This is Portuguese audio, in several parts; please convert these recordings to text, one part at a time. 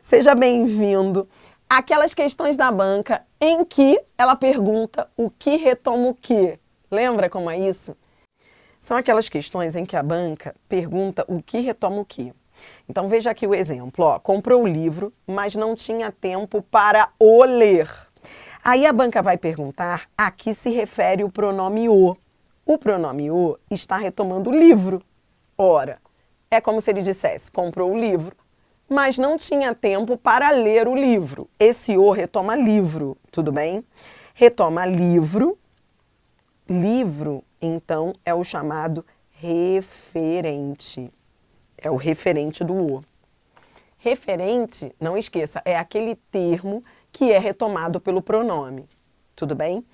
Seja bem-vindo àquelas questões da banca em que ela pergunta o que retoma o quê. Lembra como é isso? São aquelas questões em que a banca pergunta o que retoma o quê. Então veja aqui o exemplo, ó, comprou o livro, mas não tinha tempo para o ler. Aí a banca vai perguntar a que se refere o pronome o. O pronome o está retomando o livro. Ora, é como se ele dissesse, comprou o livro, mas não tinha tempo para ler o livro. Esse o retoma livro, tudo bem? Retoma livro. Livro, então, é o chamado referente. É o referente do o. Referente, não esqueça, é aquele termo que é retomado pelo pronome. Tudo bem?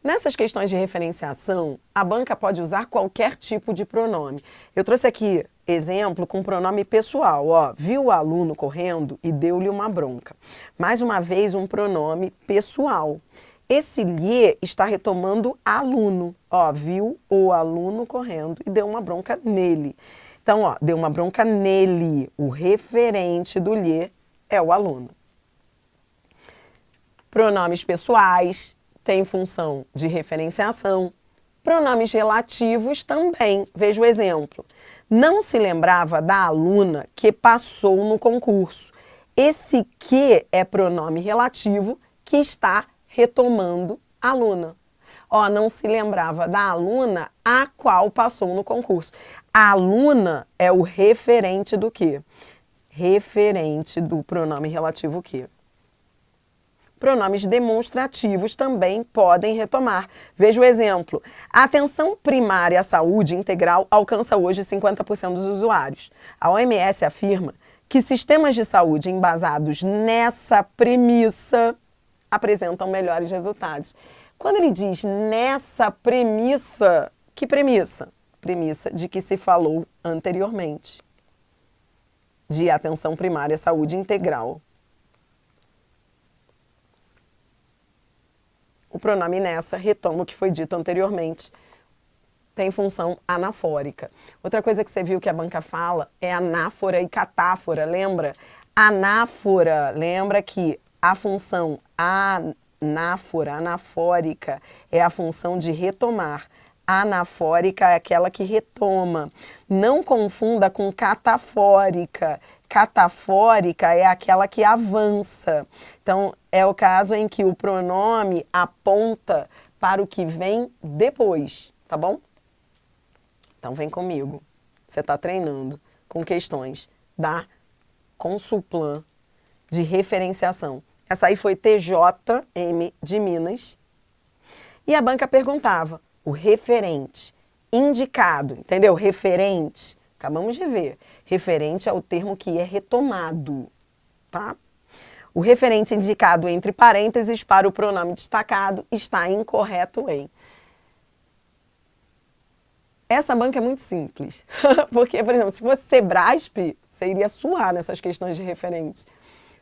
Nessas questões de referenciação, a banca pode usar qualquer tipo de pronome. Eu trouxe aqui exemplo com pronome pessoal. Ó, viu o aluno correndo e deu-lhe uma bronca. Mais uma vez, um pronome pessoal. Esse lhe está retomando aluno. Ó, viu o aluno correndo e deu uma bronca nele. Então, ó, deu uma bronca nele. O referente do lhe é o aluno. Pronomes pessoais têm função de referenciação. Pronomes relativos também. Veja o exemplo. Não se lembrava da aluna que passou no concurso. Esse que é pronome relativo que está retomando a aluna. Ó, não se lembrava da aluna a qual passou no concurso. A aluna é o referente do quê? Referente do pronome relativo que. Pronomes demonstrativos também podem retomar. Veja o exemplo. A atenção primária à saúde integral alcança hoje 50% dos usuários. A OMS afirma que sistemas de saúde embasados nessa premissa apresentam melhores resultados. Quando ele diz nessa premissa, que premissa? Premissa de que se falou anteriormente. De atenção primária à saúde integral. O pronome nessa retoma o que foi dito anteriormente. Tem função anafórica. Outra coisa que você viu que a banca fala é anáfora e catáfora, lembra? Anáfora, lembra que a função anáfora, anafórica, é a função de retomar. Anafórica é aquela que retoma. Não confunda com catafórica. Catafórica é aquela que avança. Então, é o caso em que o pronome aponta para o que vem depois, tá bom? Então, vem comigo. Você está treinando com questões da Consulplan de referenciação. Essa aí foi TJM de Minas. E a banca perguntava, o referente, indicado, entendeu? Referente, acabamos de ver. Referente é o termo que é retomado, tá? O referente indicado entre parênteses para o pronome destacado está incorreto em. Essa banca é muito simples, porque, por exemplo, se fosse Sebrasp, você iria suar nessas questões de referente.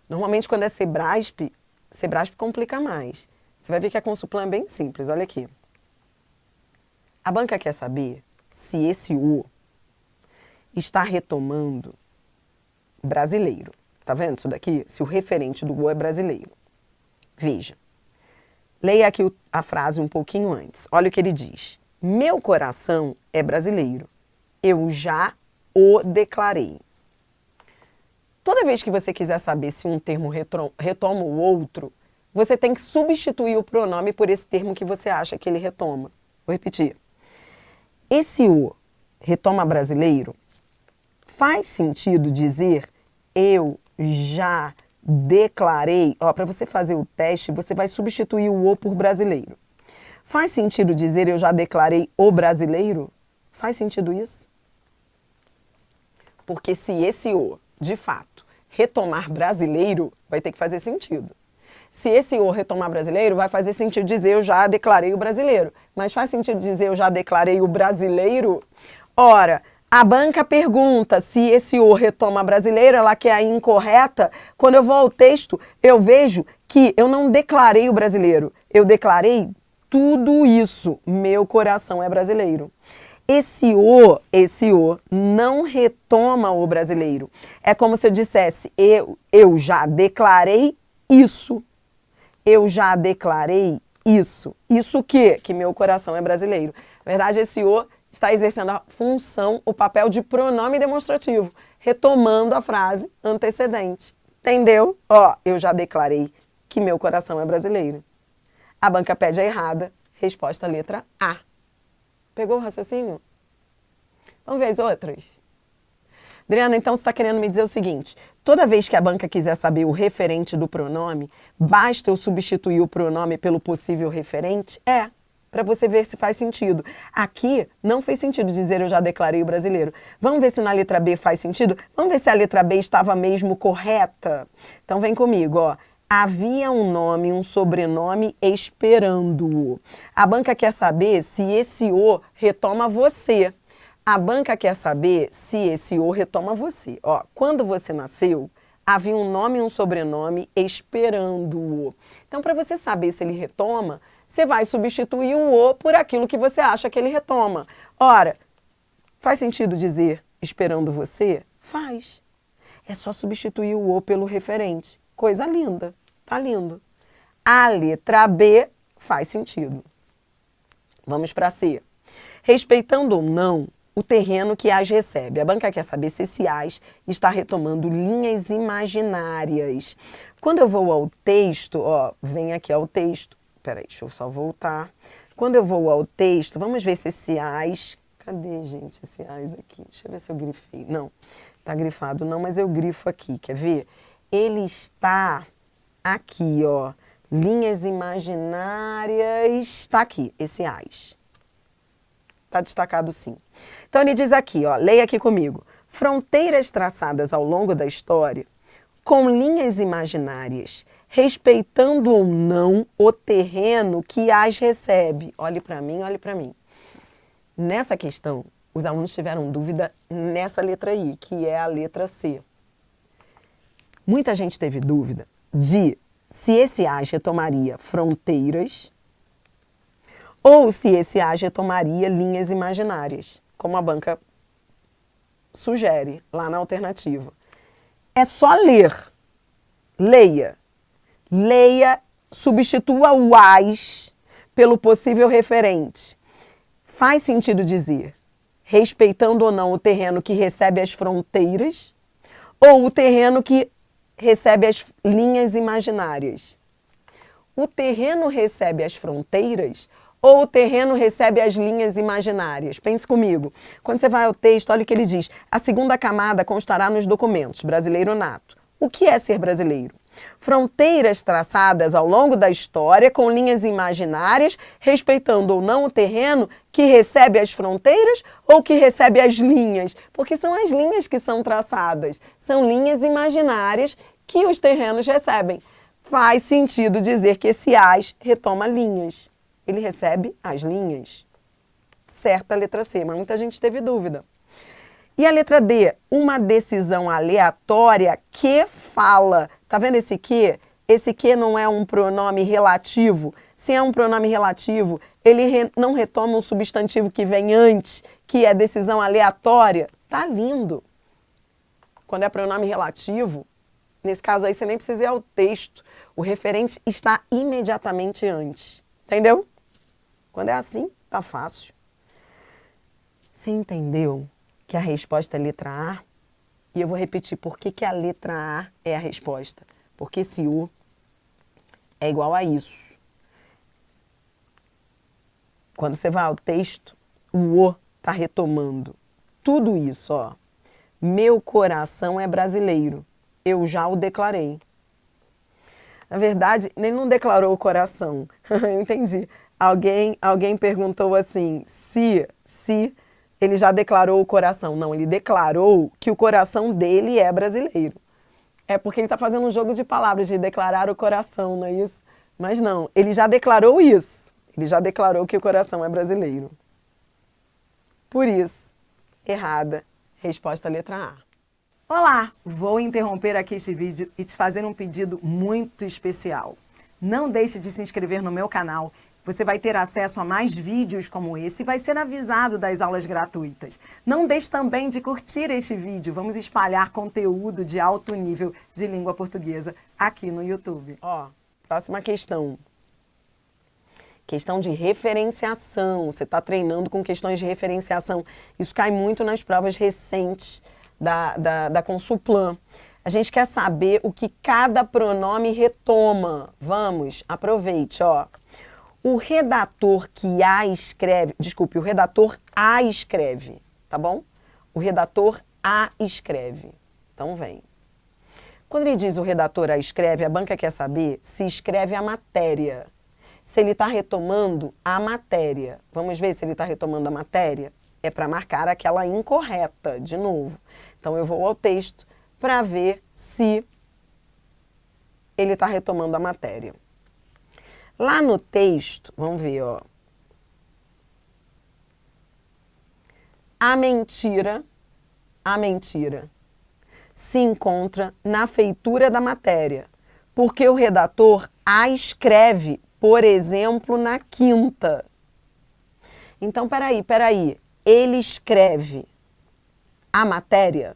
Normalmente, quando é Sebrasp, Sebrasp complica mais. Você vai ver que a Consulplan é bem simples, olha aqui. A banca quer saber se esse o está retomando brasileiro. Tá vendo isso daqui? Se o referente do o é brasileiro. Veja. Leia aqui a frase um pouquinho antes. Olha o que ele diz. Meu coração é brasileiro. Eu já o declarei. Toda vez que você quiser saber se um termo retoma o outro, você tem que substituir o pronome por esse termo que você acha que ele retoma. Vou repetir. Esse o retoma brasileiro, faz sentido dizer eu já declarei? Ó, para você fazer o teste, você vai substituir o o por brasileiro. Faz sentido dizer eu já declarei o brasileiro? Faz sentido isso? Porque se esse o, de fato, retomar brasileiro, vai ter que fazer sentido. Se esse o retomar brasileiro, vai fazer sentido dizer eu já declarei o brasileiro. Mas faz sentido dizer eu já declarei o brasileiro? Ora, a banca pergunta se esse o retoma brasileiro, ela quer a incorreta. Quando eu vou ao texto, eu vejo que eu não declarei o brasileiro. Eu declarei tudo isso. Meu coração é brasileiro. Esse o não retoma o brasileiro. É como se eu dissesse, eu já declarei isso. Eu já declarei isso. Isso o quê? Que meu coração é brasileiro. Na verdade, esse o está exercendo a função, o papel de pronome demonstrativo, retomando a frase antecedente. Entendeu? Ó, eu já declarei que meu coração é brasileiro. A banca pede a errada. Resposta letra A. Pegou o raciocínio? Vamos ver as outras? Adriana, então você está querendo me dizer o seguinte, toda vez que a banca quiser saber o referente do pronome, basta eu substituir o pronome pelo possível referente? Para você ver se faz sentido. Aqui não fez sentido dizer eu já declarei o brasileiro. Vamos ver se na letra B faz sentido? Vamos ver se a letra B estava mesmo correta? Então vem comigo, ó. Havia um nome, um sobrenome esperando-o. A banca quer saber se esse o retoma você. A banca quer saber se esse o retoma você. Ó, quando você nasceu, havia um nome e um sobrenome esperando-o. Então, para você saber se ele retoma, você vai substituir o o por aquilo que você acha que ele retoma. Ora, faz sentido dizer esperando você? Faz. É só substituir o o pelo referente. Coisa linda. Tá lindo. A letra B faz sentido. Vamos para C. Respeitando ou não o terreno que as recebe. A banca quer saber se esse as está retomando linhas imaginárias. Quando eu vou ao texto, ó, vem aqui ao texto. Peraí, deixa eu só voltar. Quando eu vou ao texto, vamos ver se esse as... Cadê, gente, esse as aqui? Deixa eu ver se eu grifei. Não, tá grifado não, mas eu grifo aqui, quer ver? Ele está aqui, ó. Linhas imaginárias... Está aqui, esse as. Está destacado sim. Então ele diz aqui, ó, leia aqui comigo. Fronteiras traçadas ao longo da história, com linhas imaginárias, respeitando ou não o terreno que as recebe. Olhe para mim, olhe para mim. Nessa questão, os alunos tiveram dúvida nessa letra I, que é a letra C. Muita gente teve dúvida de se esse as retomaria fronteiras ou se esse as retomaria linhas imaginárias, como a banca sugere lá na alternativa. É só ler. Leia. Leia, substitua o as pelo possível referente. Faz sentido dizer, respeitando ou não o terreno que recebe as fronteiras ou o terreno que recebe as linhas imaginárias. O terreno recebe as fronteiras ou o terreno recebe as linhas imaginárias? Pense comigo. Quando você vai ao texto, olha o que ele diz. A segunda camada constará nos documentos, brasileiro nato. O que é ser brasileiro? Fronteiras traçadas ao longo da história com linhas imaginárias, respeitando ou não o terreno que recebe as fronteiras ou que recebe as linhas? Porque são as linhas que são traçadas. São linhas imaginárias que os terrenos recebem. Faz sentido dizer que esse as retoma linhas. Ele recebe as linhas. Certa letra C, mas muita gente teve dúvida. E a letra D? Uma decisão aleatória que fala. Tá vendo esse que? Esse que não é um pronome relativo. Se é um pronome relativo, ele não retoma um substantivo que vem antes, que é decisão aleatória. Tá lindo. Quando é pronome relativo, nesse caso aí você nem precisa ir ao texto. O referente está imediatamente antes. Entendeu? Quando é assim, tá fácil. Você entendeu que a resposta é letra A? E eu vou repetir por que a letra A é a resposta. Porque esse U é igual a isso. Quando você vai ao texto, o O está retomando tudo isso, ó. Meu coração é brasileiro. Eu já o declarei. Na verdade, ele não declarou o coração. Eu entendi. Alguém perguntou assim, se ele já declarou o coração. Não, ele declarou que o coração dele é brasileiro. É porque ele está fazendo um jogo de palavras, de declarar o coração, não é isso? Mas não, ele já declarou isso. Ele já declarou que o coração é brasileiro. Por isso, errada. Resposta letra A. Olá! Vou interromper aqui este vídeo e te fazer um pedido muito especial. Não deixe de se inscrever no meu canal Você vai ter acesso a mais vídeos como esse e vai ser avisado das aulas gratuitas. Não deixe também de curtir este vídeo. Vamos espalhar conteúdo de alto nível de língua portuguesa aqui no YouTube. Ó, próxima questão. Questão de referenciação. Você está treinando com questões de referenciação. Isso cai muito nas provas recentes da Consulplan. A gente quer saber o que cada pronome retoma. Vamos, aproveite, ó. O redator que a escreve, desculpe, o redator a escreve, tá bom? O redator a escreve. Então vem. Quando ele diz o redator a escreve, a banca quer saber se escreve a matéria. Se ele está retomando a matéria. Vamos ver se ele está retomando a matéria? É para marcar aquela incorreta, de novo. Então eu vou ao texto para ver se ele está retomando a matéria. Lá no texto, vamos ver, ó. A mentira se encontra na feitura da matéria, porque o redator a escreve, por exemplo, na quinta. Então, peraí. Ele escreve a matéria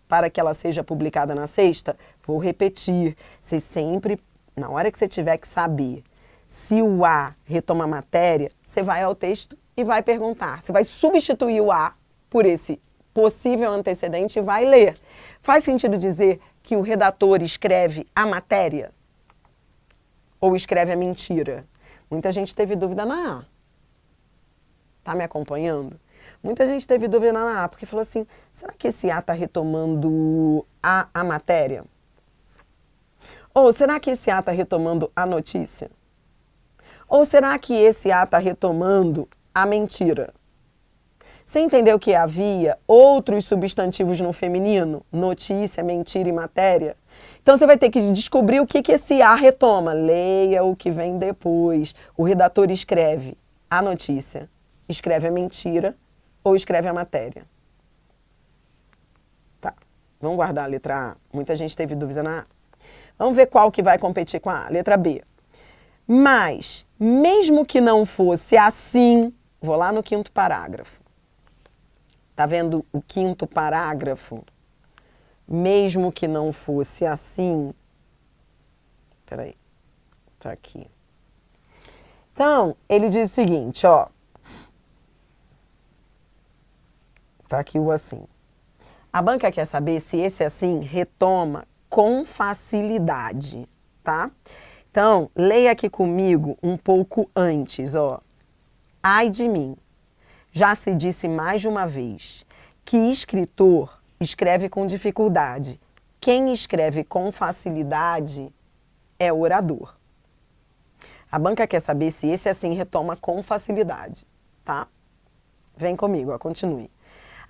para que ela seja publicada na sexta? Vou repetir. Você sempre, na hora que você tiver que saber se o a retoma a matéria, você vai ao texto e vai perguntar. Você vai substituir o a por esse possível antecedente e vai ler. Faz sentido dizer que o redator escreve a matéria? Ou escreve a mentira? Muita gente teve dúvida na A. Tá me acompanhando? Muita gente teve dúvida na A, porque falou assim, será que esse A está retomando a matéria? Ou será que esse A está retomando a notícia? Ou será que esse A está retomando a mentira? Você entendeu que havia outros substantivos no feminino? Notícia, mentira e matéria? Então você vai ter que descobrir o que esse A retoma. Leia o que vem depois. O redator escreve a notícia, escreve a mentira ou escreve a matéria. Tá, vamos guardar a letra A. Muita gente teve dúvida na A. Vamos ver qual que vai competir com a A. Letra B. Mas, mesmo que não fosse assim, vou lá no quinto parágrafo. Tá vendo o quinto parágrafo? Mesmo que não fosse assim. Peraí. Tá aqui. Então, ele diz o seguinte, ó. Tá aqui o assim. A banca quer saber se esse assim retoma com facilidade, tá? Então, leia aqui comigo um pouco antes, ó. Ai de mim. Já se disse mais de uma vez que escritor escreve com dificuldade. Quem escreve com facilidade é orador. A banca quer saber se esse assim retoma com facilidade, tá? Vem comigo, ó, continue.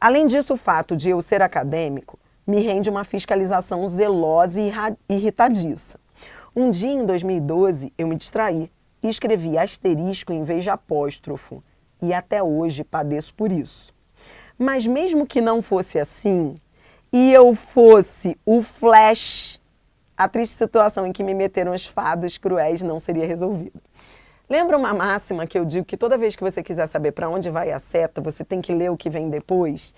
Além disso, o fato de eu ser acadêmico me rende uma fiscalização zelosa e irritadiça. Um dia, em 2012, eu me distraí e escrevi asterisco em vez de apóstrofo. E até hoje padeço por isso. Mas mesmo que não fosse assim, e eu fosse o Flash, a triste situação em que me meteram os fados cruéis não seria resolvida. Lembra uma máxima que eu digo que toda vez que você quiser saber para onde vai a seta, você tem que ler o que vem depois?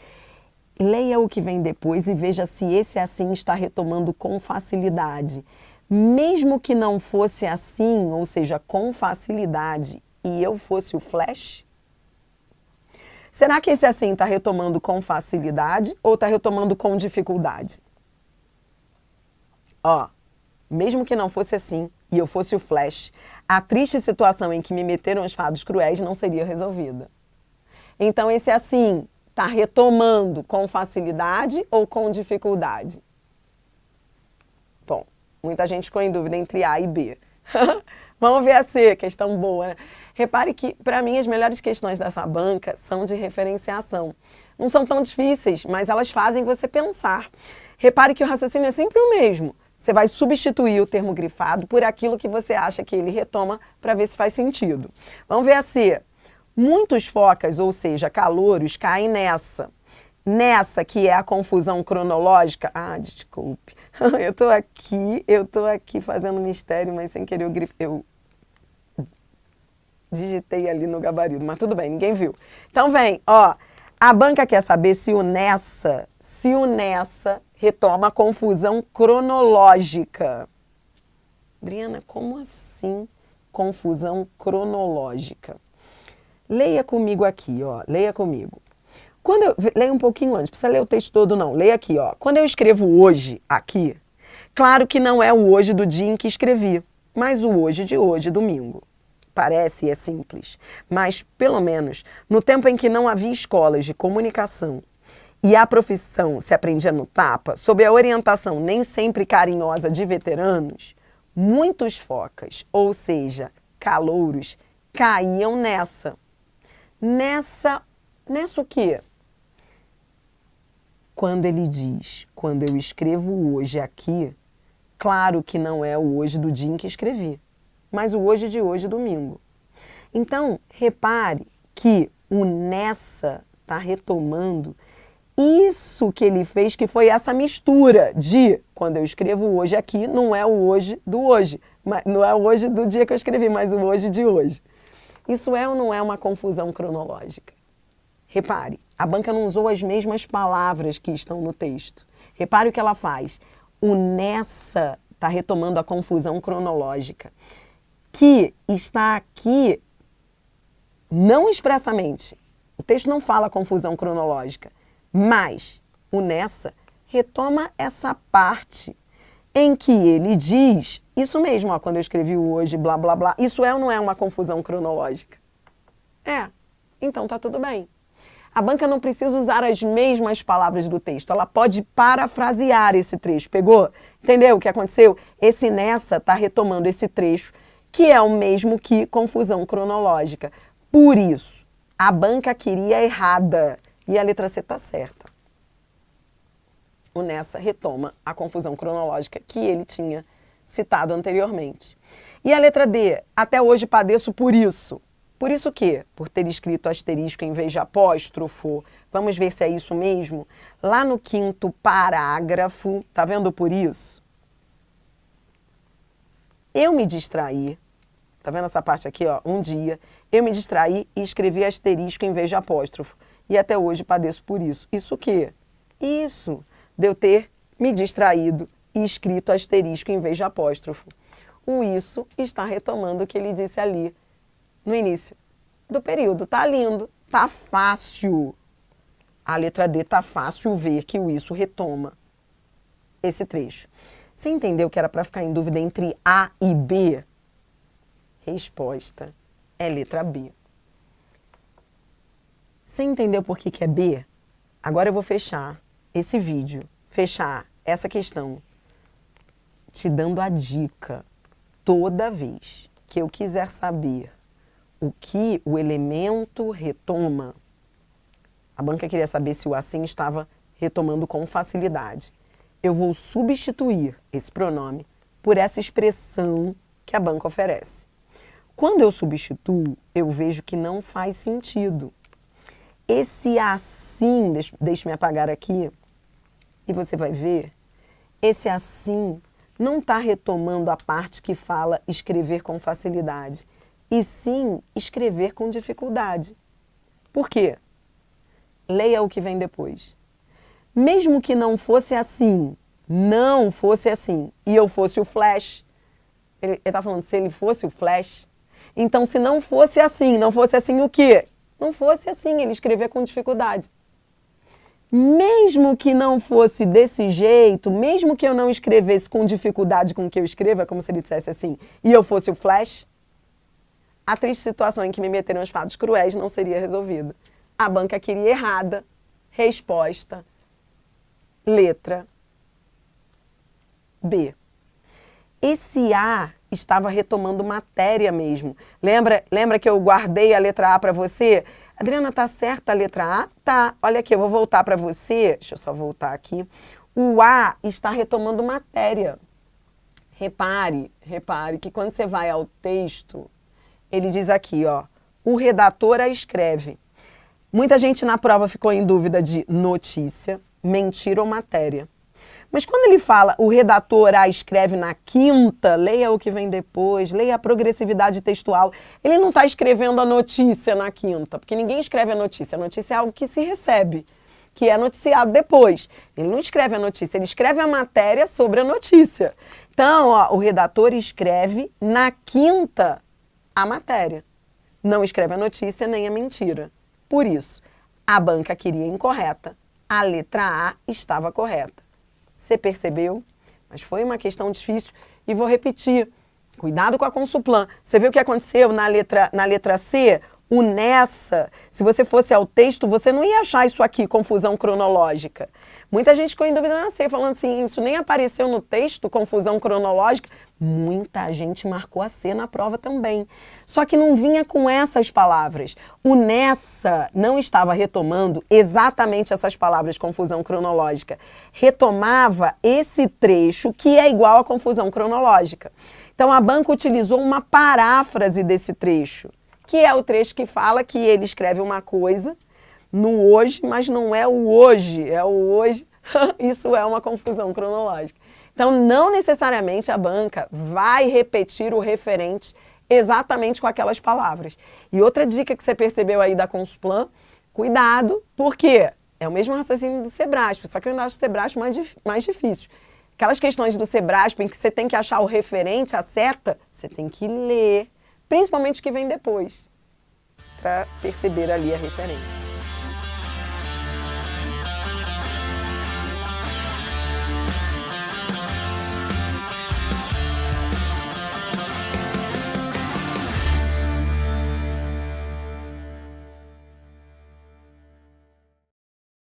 Leia o que vem depois e veja se esse assim está retomando com facilidade. Mesmo que não fosse assim, ou seja, com facilidade, e eu fosse o Flash, será que esse assim está retomando com facilidade ou está retomando com dificuldade? Ó, mesmo que não fosse assim e eu fosse o Flash, a triste situação em que me meteram os fados cruéis não seria resolvida. Então esse assim está retomando com facilidade ou com dificuldade? Bom, muita gente ficou em dúvida entre A e B. Vamos ver a C, questão boa, né? Repare que, para mim, as melhores questões dessa banca são de referenciação. Não são tão difíceis, mas elas fazem você pensar. Repare que o raciocínio é sempre o mesmo. Você vai substituir o termo grifado por aquilo que você acha que ele retoma para ver se faz sentido. Vamos ver a C. Muitos focas, ou seja, calouros, caem nessa. Nessa que é a confusão cronológica. Ah, desculpe. Eu tô aqui fazendo mistério, mas sem querer eu digitei ali no gabarito, mas tudo bem, ninguém viu. Então vem, ó, a banca quer saber se o nessa retoma a confusão cronológica. Adriana, como assim confusão cronológica? Leia comigo aqui, ó, leia comigo. Leia um pouquinho antes, precisa ler o texto todo não, leia aqui, ó. Quando eu escrevo hoje aqui, claro que não é o hoje do dia em que escrevi, mas o hoje de hoje, domingo. Parece e é simples, mas, pelo menos, no tempo em que não havia escolas de comunicação e a profissão se aprendia no tapa, sob a orientação nem sempre carinhosa de veteranos, muitos focas, ou seja, calouros, caíam nessa. Nessa o quê? Quando ele diz, quando eu escrevo hoje aqui, claro que não é o hoje do dia em que escrevi, mas o hoje de hoje, domingo. Então, repare que o nessa está retomando isso que ele fez, que foi essa mistura de, quando eu escrevo hoje aqui, não é o hoje do hoje, não é o hoje do dia que eu escrevi, mas o hoje de hoje. Isso é ou não é uma confusão cronológica? Repare, a banca não usou as mesmas palavras que estão no texto. Repare o que ela faz. O nessa está retomando a confusão cronológica, que está aqui não expressamente. O texto não fala confusão cronológica, mas o nessa retoma essa parte em que ele diz, isso mesmo, ó, quando eu escrevi o hoje, blá, blá, blá, isso é ou não é uma confusão cronológica? É, então tá tudo bem. A banca não precisa usar as mesmas palavras do texto, ela pode parafrasear esse trecho, pegou? Entendeu o que aconteceu? Esse nessa está retomando esse trecho, que é o mesmo que confusão cronológica. Por isso, a banca queria errada e a letra C está certa. O nessa retoma a confusão cronológica que ele tinha citado anteriormente. E a letra D, até hoje padeço por isso. Por isso o quê? Por ter escrito asterisco em vez de apóstrofo. Vamos ver se é isso mesmo. Lá no 5º parágrafo, tá vendo por isso? Eu me distraí, tá vendo essa parte aqui, ó? Um dia, eu me distraí e escrevi asterisco em vez de apóstrofo. E até hoje padeço por isso. Isso o quê? Isso, de eu ter me distraído e escrito asterisco em vez de apóstrofo. O isso está retomando o que ele disse ali no início do período. Tá lindo, tá fácil. A letra D tá fácil ver que o isso retoma esse trecho. Você entendeu que era para ficar em dúvida entre A e B? Resposta é letra B. Você entendeu por que é B? Agora eu vou fechar esse vídeo, fechar essa questão, te dando a dica. Toda vez que eu quiser saber o que o elemento retoma, a banca queria saber se o assim estava retomando com facilidade. Eu vou substituir esse pronome por essa expressão que a banca oferece. Quando eu substituo, eu vejo que não faz sentido. Esse assim, deixa-me apagar aqui, e você vai ver, esse assim não está retomando a parte que fala escrever com facilidade, e sim escrever com dificuldade. Por quê? Leia o que vem depois. Mesmo que não fosse assim, e eu fosse o Flash, ele está falando se ele fosse o Flash, então se não fosse assim o quê? Não fosse assim, ele escrever com dificuldade. Mesmo que não fosse desse jeito, mesmo que eu não escrevesse com dificuldade com o que eu escrevo, é como se ele dissesse assim, e eu fosse o Flash, a triste situação em que me meteram os fatos cruéis não seria resolvida. A banca queria errada. Resposta, letra B. Esse A estava retomando matéria mesmo. Lembra que eu guardei a letra A para você? Adriana, tá certa a letra A? Tá. Olha aqui, eu vou voltar para você. Deixa eu só voltar aqui. O A está retomando matéria. Repare que quando você vai ao texto, ele diz aqui, ó, o redator a escreve. Muita gente na prova ficou em dúvida de notícia, mentira ou matéria. Mas quando ele fala o redator escreve na quinta, leia o que vem depois, leia a progressividade textual, ele não está escrevendo a notícia na quinta, porque ninguém escreve a notícia é algo que se recebe, que é noticiado depois. Ele não escreve a notícia, ele escreve a matéria sobre a notícia. Então, ó, o redator escreve na quinta a matéria, não escreve a notícia nem a mentira. Por isso, a banca queria incorreta, a letra A estava correta. Você percebeu? Mas foi uma questão difícil e vou repetir. Cuidado com a Consulplan. Você viu o que aconteceu na letra C? O nessa. Se você fosse ao texto, você não ia achar isso aqui, confusão cronológica. Muita gente ficou em dúvida na C, falando assim, isso nem apareceu no texto, confusão cronológica. Muita gente marcou a C na prova também. Só que não vinha com essas palavras. O nessa não estava retomando exatamente essas palavras, confusão cronológica. Retomava esse trecho que é igual à confusão cronológica. Então, a banca utilizou uma paráfrase desse trecho, que é o trecho que fala que ele escreve uma coisa no hoje, mas não é o hoje, é o hoje. Isso é uma confusão cronológica. Então, não necessariamente a banca vai repetir o referente exatamente com aquelas palavras. E outra dica que você percebeu aí da Consulplan, cuidado, porque é o mesmo raciocínio do Sebrasp, só que eu ainda acho o Sebrasp mais difícil. Aquelas questões do Sebrasp em que você tem que achar o referente, a seta, você tem que ler, principalmente o que vem depois, para perceber ali a referência.